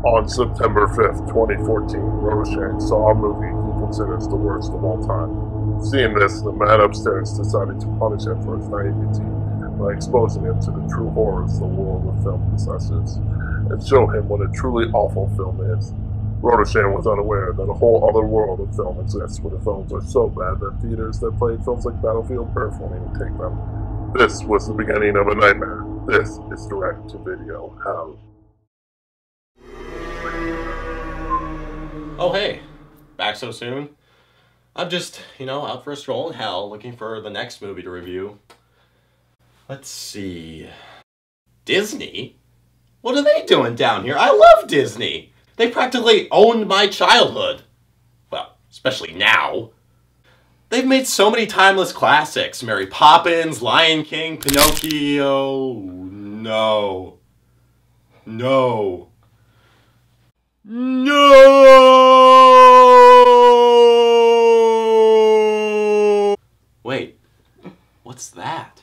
On September 5th, 2014, Roshan saw a movie he considers the worst of all time. Seeing this, the man upstairs decided to punish him for his naivety by exposing him to the true horrors the world of film possesses, and show him what a truly awful film is. Roshan was unaware that a whole other world of film exists where the films are so bad that theaters that played films like Battlefield Earth won't even take them. This was the beginning of a nightmare. This is direct-to-video hell. Oh hey, back so soon? I'm just, out for a stroll in hell, looking for the next movie to review. Let's see... Disney? What are they doing down here? I love Disney! They practically owned my childhood. Well, especially now. They've made so many timeless classics. Mary Poppins, Lion King, Pinocchio... No. No. No! Wait, what's that?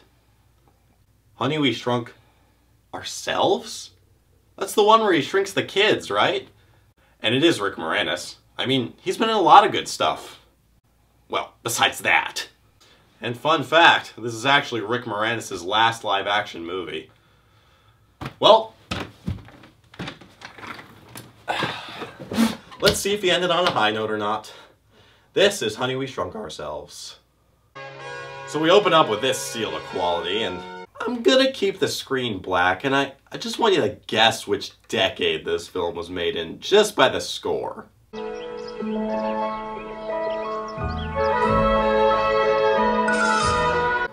Honey, We Shrunk Ourselves? That's the one where he shrinks the kids, right? And it is Rick Moranis. I mean, he's been in a lot of good stuff. Well, besides that. And fun fact, this is actually Rick Moranis' last live-action movie. Well, let's see if he ended on a high note or not. This is Honey, We Shrunk Ourselves. So we open up with this seal of quality, and I'm gonna keep the screen black, and I just want you to guess which decade this film was made in, just by the score.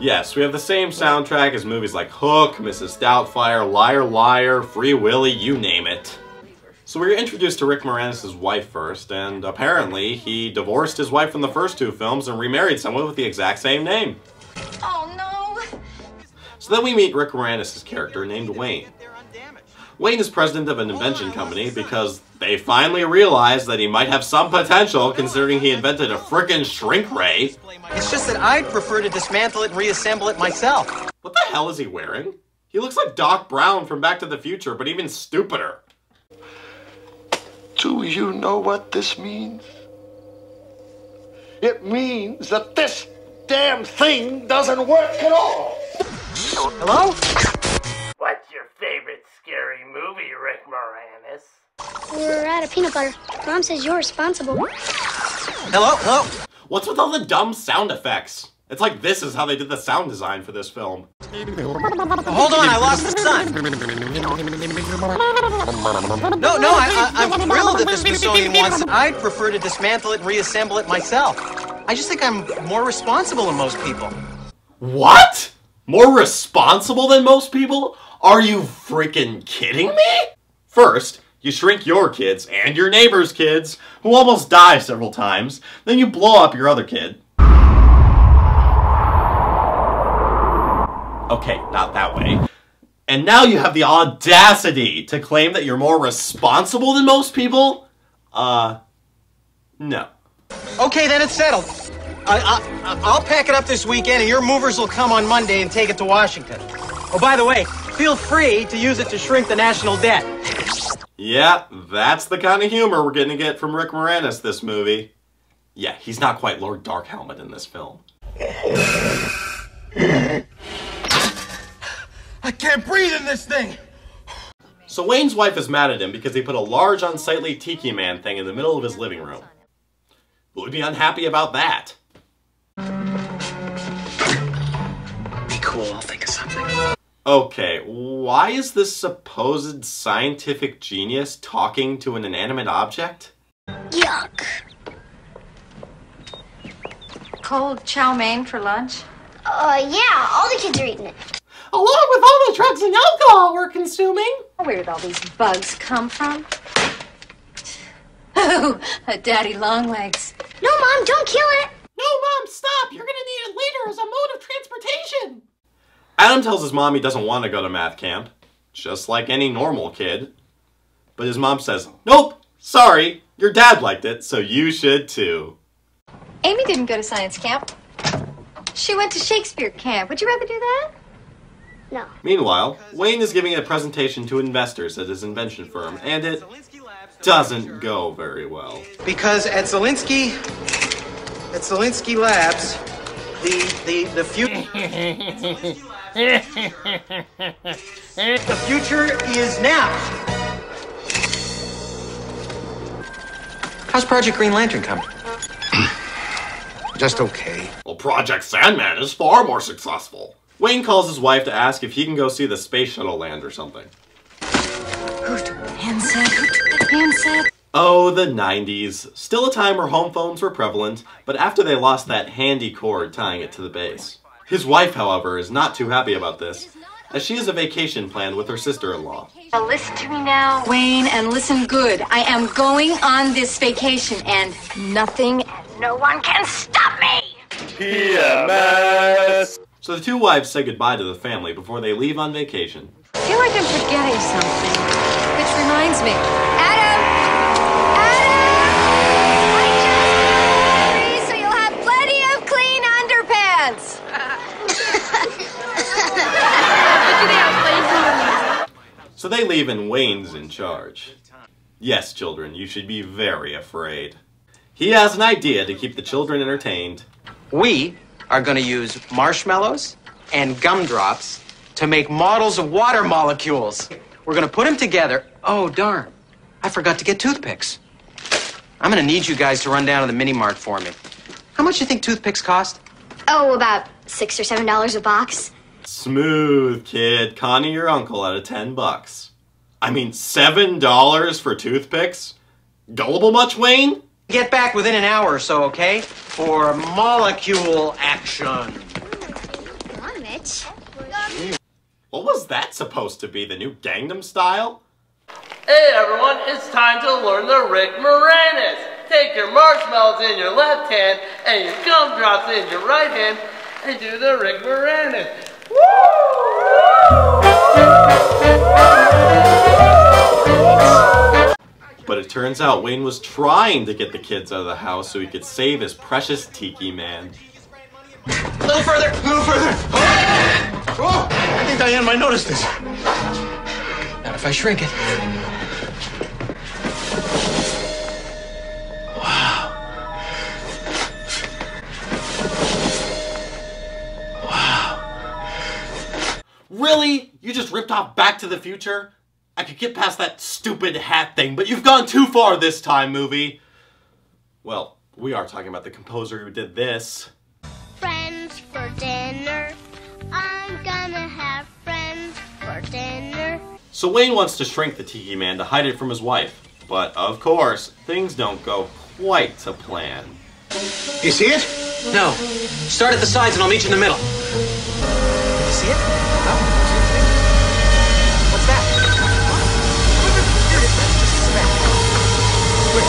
Yes, we have the same soundtrack as movies like Hook, Mrs. Doubtfire, Liar Liar, Free Willy, you name it. So we were introduced to Rick Moranis' wife first, and apparently he divorced his wife from the first two films and remarried someone with the exact same name. Oh no! So then we meet Rick Moranis' character named Wayne. Wayne is president of an invention company because they finally realized that he might have some potential considering he invented a frickin' shrink ray. It's just that I'd prefer to dismantle it and reassemble it myself. What the hell is he wearing? He looks like Doc Brown from Back to the Future, but even stupider. Do you know what this means? It means that this damn thing doesn't work at all. Hello? What's your favorite scary movie, Rick Moranis? We're out of peanut butter. Mom says you're responsible. Hello? Hello? What's with all the dumb sound effects? It's like this is how they did the sound design for this film. Hold on, I lost the sun. No, I'm thrilled that the Smithsonian wants... I'd prefer to dismantle it and reassemble it myself. I just think I'm more responsible than most people. What? More responsible than most people? Are you freaking kidding me? First, you shrink your kids and your neighbor's kids, who almost die several times, then you blow up your other kid. Okay, not that way. And now you have the audacity to claim that you're more responsible than most people? No. Okay, then it's settled. I'll pack it up this weekend and your movers will come on Monday and take it to Washington. Oh, by the way, feel free to use it to shrink the national debt. Yeah, that's the kind of humor we're gonna get from Rick Moranis this movie. Yeah, he's not quite Lord Darkhelmet in this film. I can't breathe in this thing! So Wayne's wife is mad at him because he put a large unsightly Tiki Man thing in the middle of his living room. Who would be unhappy about that? Be cool, I'll think of something. Okay, why is this supposed scientific genius talking to an inanimate object? Yuck. Cold chow mein for lunch? Yeah, all the kids are eating it. Along with all the drugs and alcohol we're consuming. Where did all these bugs come from? Oh, a daddy longlegs. No, Mom, don't kill it. No, Mom, stop! You're gonna need it later as a mode of transportation! Adam tells his mom he doesn't want to go to math camp, just like any normal kid. But his mom says, nope, sorry, your dad liked it, so you should too. Amy didn't go to science camp. She went to Shakespeare camp. Would you rather do that? No. Meanwhile, Wayne is giving a presentation to investors at his invention firm, and it doesn't go very well. Because at Zelinsky Labs, the future is now. How's Project Green Lantern coming? Just okay. Well, Project Sandman is far more successful. Wayne calls his wife to ask if he can go see the space shuttle land or something. Who took the handset? Who took the handset? Oh, the 90s. Still a time where home phones were prevalent, but after they lost that handy cord tying it to the base. His wife, however, is not too happy about this, as she has a vacation planned with her sister-in-law. Now listen to me now, Wayne, and listen good. I am going on this vacation, and nothing and no one can stop me! PMS! So the two wives say goodbye to the family before they leave on vacation. I feel like I'm forgetting something. Which reminds me. Adam! I just so you'll have plenty of clean underpants! So they leave and Wayne's in charge. Yes, children, you should be very afraid. He has an idea to keep the children entertained. We are going to use marshmallows and gumdrops to make models of water molecules. We're going to put them together. Oh, darn. I forgot to get toothpicks. I'm going to need you guys to run down to the mini mart for me. How much do you think toothpicks cost? Oh, about $6 or $7 a box. Smooth, kid. Connie your uncle out of $10. I mean, $7 for toothpicks? Gullible much, Wayne? Get back within an hour or so, okay? For molecule action. Come on, Mitch. What was that supposed to be? The new Gangnam Style? Hey everyone, it's time to learn the Rick Moranis. Take your marshmallows in your left hand and your gumdrops in your right hand and do the Rick Moranis. But it turns out Wayne was trying to get the kids out of the house so he could save his precious Tiki Man. A little further, a little further. Oh, I think Diane might notice this. Not if I shrink it. Really? You just ripped off Back to the Future? I could get past that stupid hat thing, but you've gone too far this time, movie. Well, we are talking about the composer who did this. Friends for dinner. I'm gonna have friends for dinner. So Wayne wants to shrink the Tiki Man to hide it from his wife. But, of course, things don't go quite to plan. You see it? No. Start at the sides and I'll meet you in the middle. You see it? No. What's that?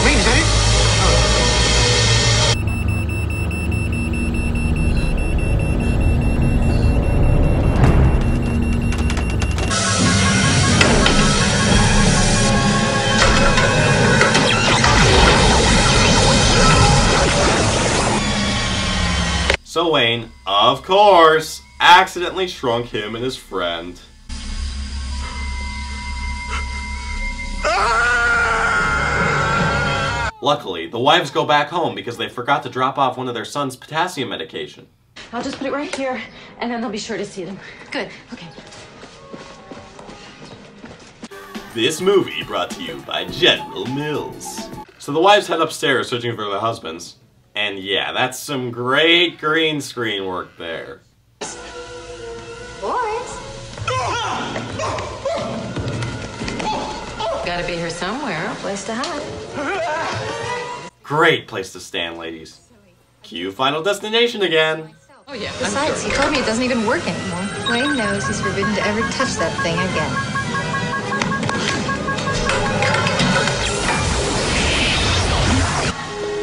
Wait, is that it? So Wayne, of course, accidentally shrunk him and his friend. Luckily, the wives go back home because they forgot to drop off one of their son's potassium medication. I'll just put it right here, and then they'll be sure to see them. Good. Okay. This movie brought to you by General Mills. So the wives head upstairs searching for their husbands. And yeah, that's some great green screen work there. Boys. Gotta be here somewhere. Place to hide. Great place to stand, ladies. Cue Final Destination again. Oh yeah, Besides, he told me it doesn't even work anymore. Wayne knows he's forbidden to ever touch that thing again.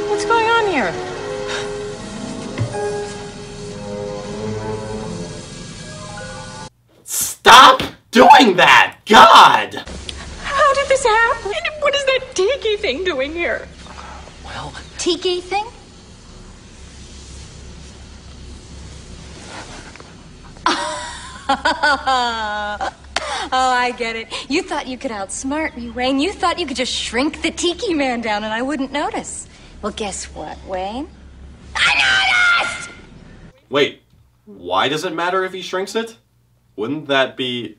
What's going on here? Stop doing that! God! How did this happen? What is that tiki thing doing here? Well, Tiki thing? Oh, I get it. You thought you could outsmart me, Wayne. You thought you could just shrink the Tiki Man down and I wouldn't notice. Well, guess what, Wayne? I noticed! Wait, why does it matter if he shrinks it? Wouldn't that be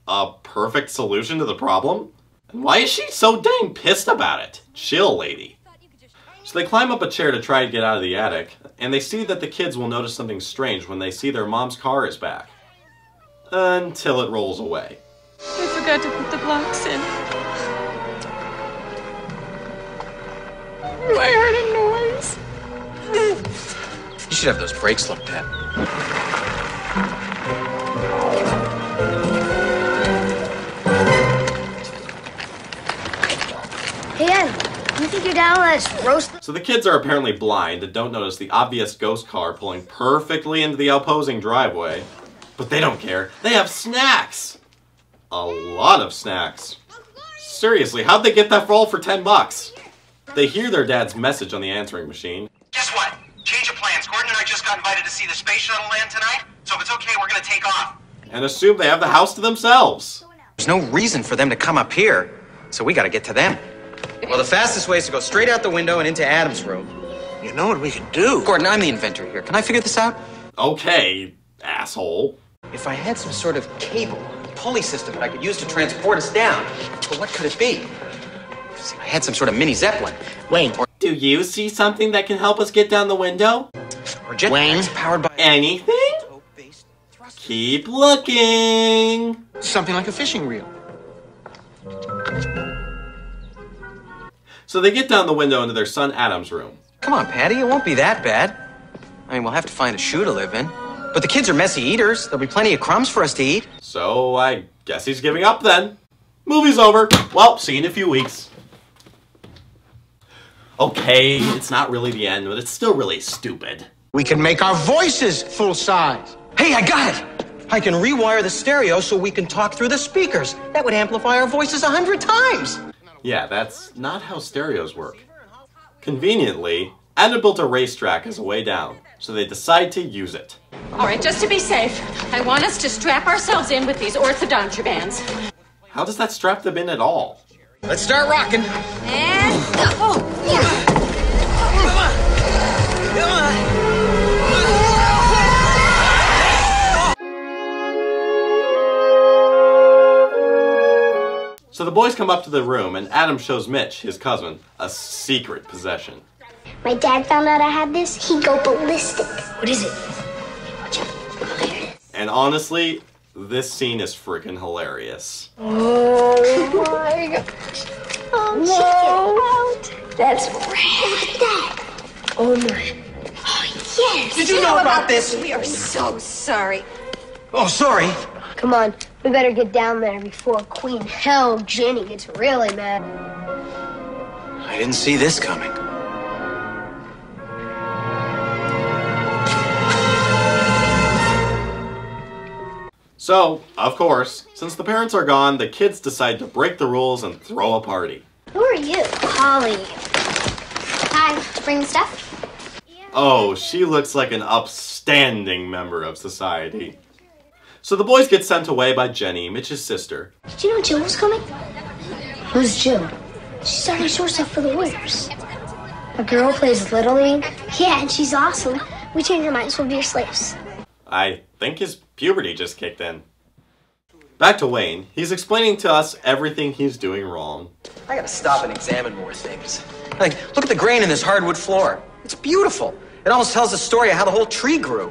a perfect solution to the problem? And why is she so dang pissed about it? Chill, lady. So they climb up a chair to try to get out of the attic, and they see that the kids will notice something strange when they see their mom's car is back. Until it rolls away. I forgot to put the blocks in. I heard a noise. You should have those brakes looked at. Hey, Ed, you think your dad will let us roast them? So the kids are apparently blind and don't notice the obvious ghost car pulling perfectly into the opposing driveway. But they don't care. They have snacks! A lot of snacks. Seriously, how'd they get that roll for 10 bucks? They hear their dad's message on the answering machine. Guess what? Change of plans. Gordon and I just got invited to see the space shuttle land tonight, so if it's okay, we're gonna take off. And assume they have the house to themselves. There's no reason for them to come up here, so we gotta get to them. Well, the fastest way is to go straight out the window and into Adam's room. You know what we can do? Gordon, I'm the inventor here. Can I figure this out? Okay, asshole. If I had some sort of cable, pulley system that I could use to transport us down, but what could it be? See, I had some sort of mini Zeppelin. Wayne. Do you see something that can help us get down the window? Or jet Wayne? powered by Anything? Keep looking. Something like a fishing reel. So they get down the window into their son Adam's room. Come on, Patty, it won't be that bad. I mean, we'll have to find a shoe to live in. But the kids are messy eaters. There'll be plenty of crumbs for us to eat. So I guess he's giving up then. Movie's over. Well, see you in a few weeks. Okay, it's not really the end, but it's still really stupid. We can make our voices full size. Hey, I got it! I can rewire the stereo so we can talk through the speakers. That would amplify our voices 100 times. Yeah, that's not how stereos work. Conveniently, Adam built a racetrack as a way down, so they decide to use it. All right, just to be safe, I want us to strap ourselves in with these orthodontia bands. How does that strap them in at all? Let's start rocking. And go! So the boys come up to the room, and Adam shows Mitch, his cousin, a secret possession. My dad found out I had this, he'd go ballistic. What is it? And honestly, this scene is freaking hilarious. Oh my gosh. Oh, check it out. That's rad. Dad. Oh my. Oh, yes. Did you know about this? We are so sorry. Oh, sorry. Come on, we better get down there before Queen Hell Jenny gets really mad. I didn't see this coming. So, of course, since the parents are gone, the kids decide to break the rules and throw a party. Who are you? Holly. Hi, bring the stuff? Oh, she looks like an upstanding member of society. So the boys get sent away by Jenny, Mitch's sister. Did you know Jill was coming? Who's Jill? She's starting shortstop for the Warriors. A girl plays Little League? Yeah, and she's awesome. We change our minds, we'll be your slaves. I think his puberty just kicked in. Back to Wayne. He's explaining to us everything he's doing wrong. I gotta stop and examine more things. Like, look at the grain in this hardwood floor. It's beautiful. It almost tells the story of how the whole tree grew.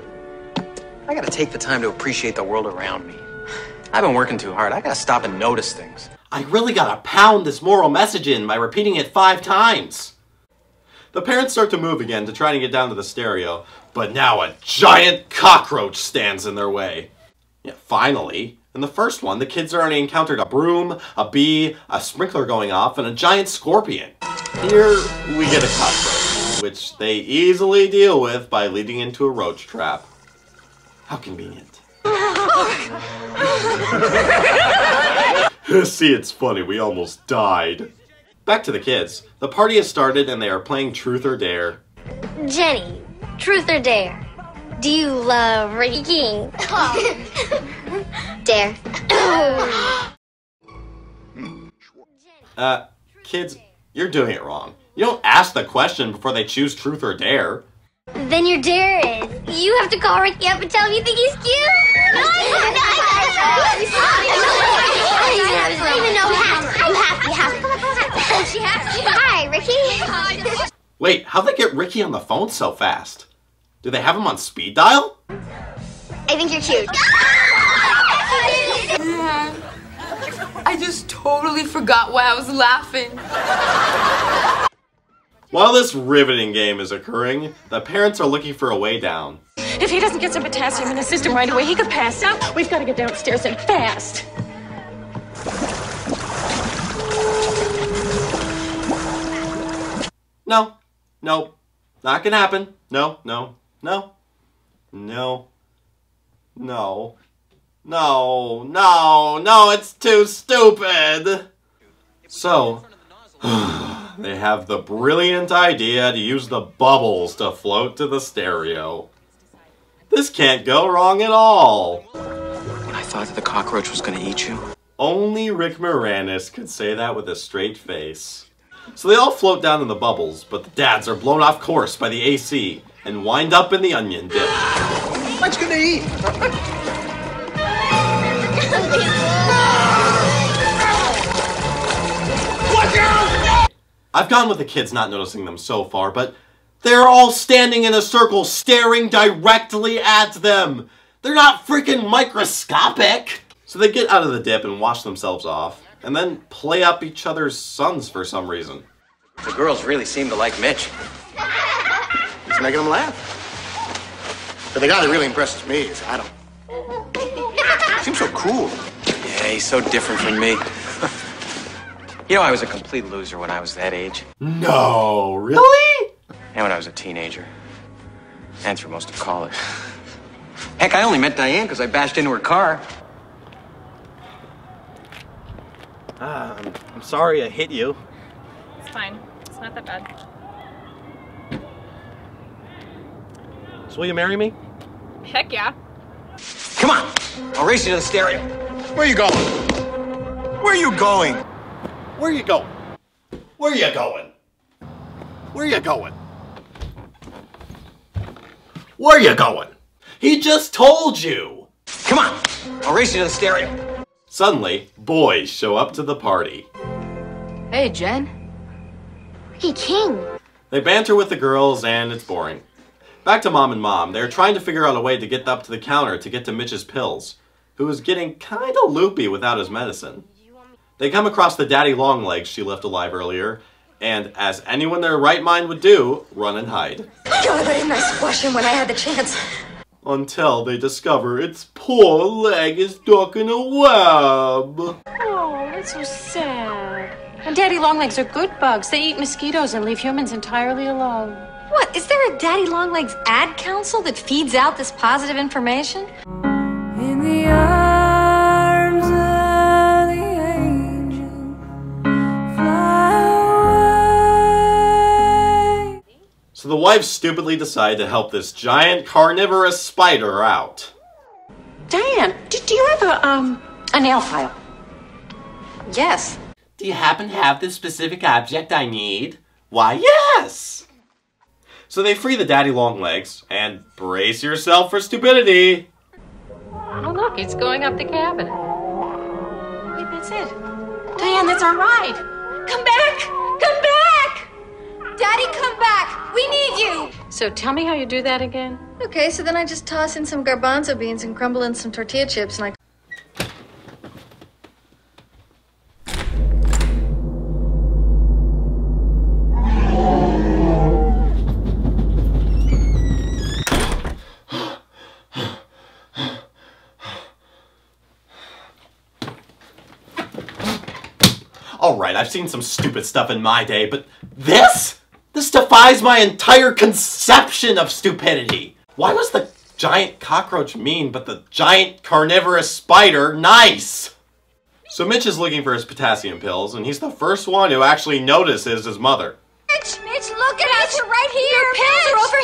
I gotta take the time to appreciate the world around me. I've been working too hard. I gotta stop and notice things. I really gotta pound this moral message in by repeating it 5 times. The parents start to move again to try to get down to the stereo, but now a giant cockroach stands in their way. Yeah, finally. In the first one, the kids already encountered a broom, a bee, a sprinkler going off, and a giant scorpion. Here, we get a cockroach, which they easily deal with by leading into a roach trap. How convenient. See, it's funny, we almost died. Back to the kids. The party has started and they are playing Truth or Dare. Jenny, truth or dare? Do you love Ricky King? Dare. Kids, you're doing it wrong. You don't ask the question before they choose truth or dare. Then your dare is you have to call Ricky up and tell him you think he's cute. I'm happy. She has to. Hi, Ricky. Wait, how'd they get Ricky on the phone so fast? Do they have him on speed dial? I think you're cute. I just totally forgot why I was laughing. While this riveting game is occurring, the parents are looking for a way down. If he doesn't get some potassium in his system right away, he could pass out. We've got to get downstairs and fast. No, not gonna happen. No, it's too stupid. So, they have the brilliant idea to use the bubbles to float to the stereo. This can't go wrong at all. I thought that the cockroach was gonna eat you. Only Rick Moranis could say that with a straight face. So they all float down in the bubbles, but the dads are blown off course by the AC and wind up in the onion dip. What's gonna eat? Watch out! I've gone with the kids not noticing them so far, but they're all standing in a circle staring directly at them. They're not freaking microscopic. So they get out of the dip and wash themselves off, and then play up each other's sons for some reason. The girls really seem to like Mitch. It's making them laugh. But the guy that really impresses me is Adam. Seems so cool. Yeah, he's so different from me. You know, I was a complete loser when I was that age. No, really? And when I was a teenager. And through most of college. Heck, I only met Diane because I bashed into her car. I'm sorry I hit you. It's fine. It's not that bad. So will you marry me? Heck yeah. Come on! I'll race you to the stereo. Where are you going? Where are you going? Where are you going? Where are you going? Where are you going? Where are you going? He just told you! Come on! I'll race you to the stereo. Suddenly, boys show up to the party. Hey, Jen. Ricky King. They banter with the girls, and it's boring. Back to Mom and Mom. They're trying to figure out a way to get up to the counter to get to Mitch's pills, who is getting kinda loopy without his medicine. They come across the daddy longlegs she left alive earlier, and as anyone in their right mind would do, run and hide. God, didn't I squash him when I had the chance? Until they discover its poor leg is stuck in a web. Oh, that's so sad. And daddy longlegs are good bugs. They eat mosquitoes and leave humans entirely alone. What, is there a Daddy Longlegs ad council that feeds out this positive information? In the arms of the angel, fly away. So the wives stupidly decide to help this giant carnivorous spider out. Diane, do you have a nail file? Yes. Do you happen to have the specific object I need? Why, yes! So they free the daddy longlegs, and brace yourself for stupidity. Oh, look, it's going up the cabinet. Wait, that's it. Diane, that's our ride. Come back! Come back! Daddy, come back! We need you! So tell me how you do that again. Okay, so then I just toss in some garbanzo beans and crumble in some tortilla chips and I... Alright, I've seen some stupid stuff in my day, but this? This defies my entire conception of stupidity. Why was the giant cockroach mean, but the giant carnivorous spider nice? So Mitch is looking for his potassium pills, and he's the first one who actually notices his mother. Mitch, look at us! You're right here! Your pills are over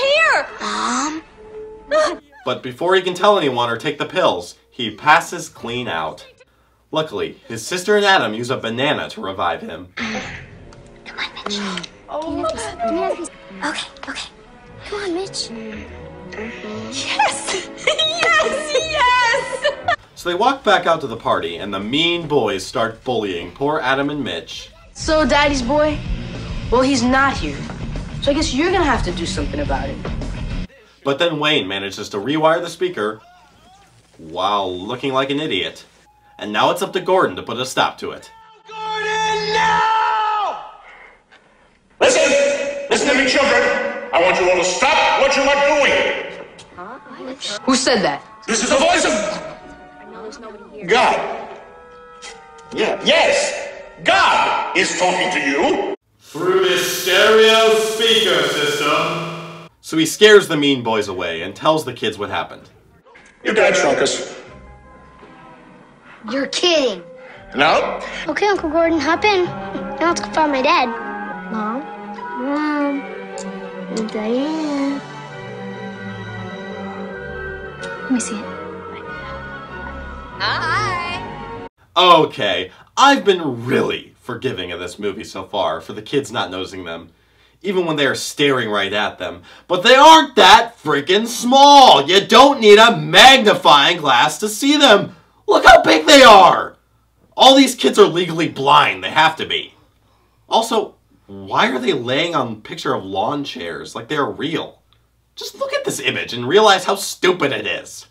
here! But before he can tell anyone or take the pills, he passes clean out. Luckily, his sister and Adam use a banana to revive him. Come on, Mitch. Okay. Come on, Mitch. Yes! Yes! So they walk back out to the party, and the mean boys start bullying poor Adam and Mitch. So, Daddy's boy? Well, he's not here. So I guess you're gonna have to do something about it. But then Wayne manages to rewire the speaker while looking like an idiot. And now it's up to Gordon to put a stop to it. Gordon, no! Listen to me, children. I want you all to stop what you are doing. Who said that? This is the voice of God. Yeah. Yes, God is talking to you. Through this stereo speaker system. So he scares the mean boys away and tells the kids what happened. Your dad shrunk us. You're kidding. No? Okay, Uncle Gordon, hop in. Now let's go find my dad. Mom? Diane. Let me see it. Hi. Okay, I've been really forgiving of this movie so far for the kids not noticing them, even when they are staring right at them. But they aren't that freaking small! You don't need a magnifying glass to see them! Look how big they are! All these kids are legally blind, they have to be. Also, why are they laying on a picture of lawn chairs like they're real? Just look at this image and realize how stupid it is.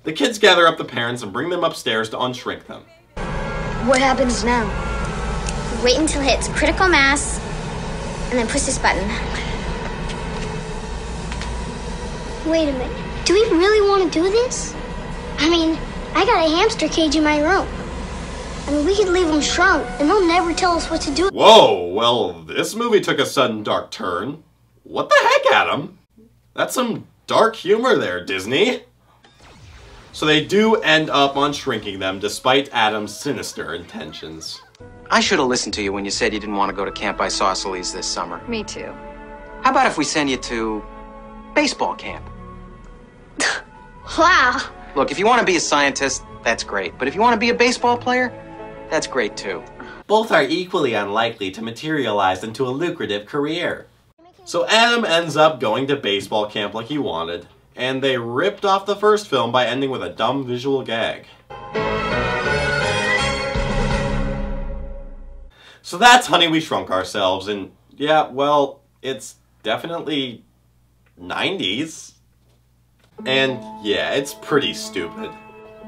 The kids gather up the parents and bring them upstairs to unshrink them. What happens now? Wait until it hits critical mass, and then push this button. Wait a minute. Do we really want to do this? I mean, I got a hamster cage in my room. I mean, we could leave them shrunk, and they'll never tell us what to do. Whoa, well, this movie took a sudden dark turn. What the heck, Adam? That's some dark humor there, Disney. So they do end up on shrinking them, despite Adam's sinister intentions. I should have listened to you when you said you didn't want to go to Camp Isosceles this summer. Me too. How about if we send you to baseball camp? Wow. Look, if you want to be a scientist, that's great. But if you want to be a baseball player, that's great too. Both are equally unlikely to materialize into a lucrative career. So Adam ends up going to baseball camp like he wanted, and they ripped off the first film by ending with a dumb visual gag. So that's Honey, We Shrunk Ourselves, and yeah, well, it's definitely 90s. And yeah, it's pretty stupid.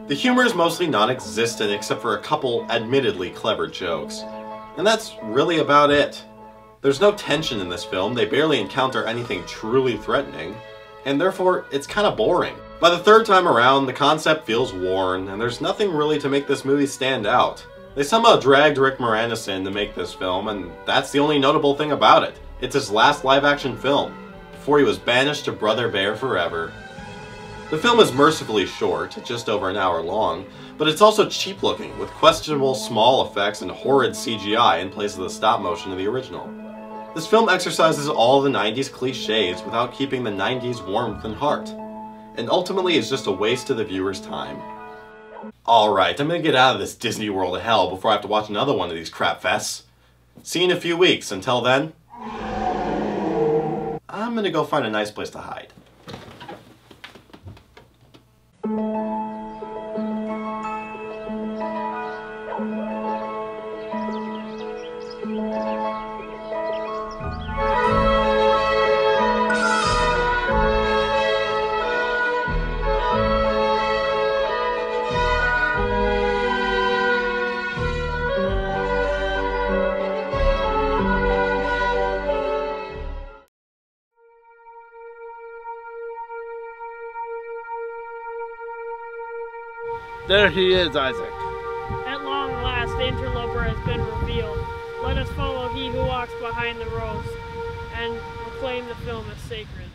The humor is mostly non-existent except for a couple admittedly clever jokes. And that's really about it. There's no tension in this film, they barely encounter anything truly threatening, and therefore it's kind of boring. By the third time around, the concept feels worn, and there's nothing really to make this movie stand out. They somehow dragged Rick Moranis in to make this film, and that's the only notable thing about it. It's his last live-action film, before he was banished to Brother Bear forever. The film is mercifully short, just over an hour long, but it's also cheap-looking, with questionable small effects and horrid CGI in place of the stop-motion of the original. This film exercises all the 90s cliches without keeping the 90s warmth and heart, and ultimately is just a waste of the viewer's time. Alright, I'm gonna get out of this Disney World of hell before I have to watch another one of these crap fests. See you in a few weeks. Until then, I'm gonna go find a nice place to hide. There he is, Isaac. At long last, the interloper has been revealed. Let us follow he who walks behind the rose and proclaim the film as sacred.